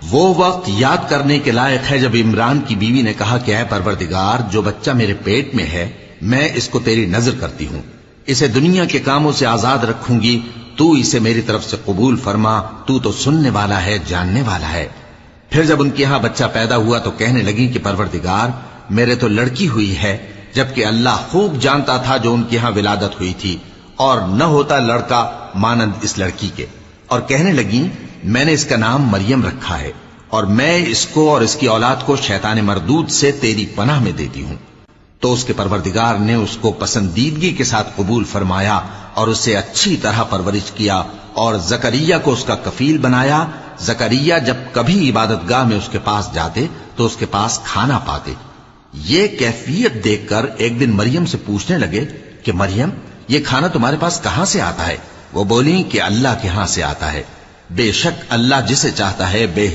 وہ وقت یاد کرنے کے لائق ہے جب عمران کی بیوی نے کہا کہ اے پروردگار، جو بچہ میرے پیٹ میں ہے میں اس کو تیری نذر کرتی ہوں، اسے دنیا کے کاموں سے آزاد رکھوں گی، تو اسے میری طرف سے قبول فرما، تو سننے والا ہے، جاننے والا ہے۔ پھر جب ان کے ہاں بچہ پیدا ہوا تو کہنے لگی کہ پروردگار، میرے تو لڑکی ہوئی ہے، جبکہ اللہ خوب جانتا تھا جو ان کے ہاں ولادت ہوئی تھی، اور نہ ہوتا لڑکا مانند اس لڑکی کے۔ اور کہنے لگی میں نے اس کا نام مریم رکھا ہے، اور میں اس کو اور اس کی اولاد کو شیطان مردود سے تیری پناہ میں دیتی ہوں۔ تو اس کے پروردگار نے اس کو پسندیدگی کے ساتھ قبول فرمایا اور اسے اچھی طرح پرورش کیا، اور زکریا کو اس کا کفیل بنایا۔ زکریا جب کبھی عبادت گاہ میں اس کے پاس جاتے تو اس کے پاس کھانا پاتے۔ یہ کیفیت دیکھ کر ایک دن مریم سے پوچھنے لگے کہ مریم، یہ کھانا تمہارے پاس کہاں سے آتا ہے؟ وہ بولی کہ اللہ کے ہاں سے آتا ہے، بے شک اللہ جسے چاہتا ہے بے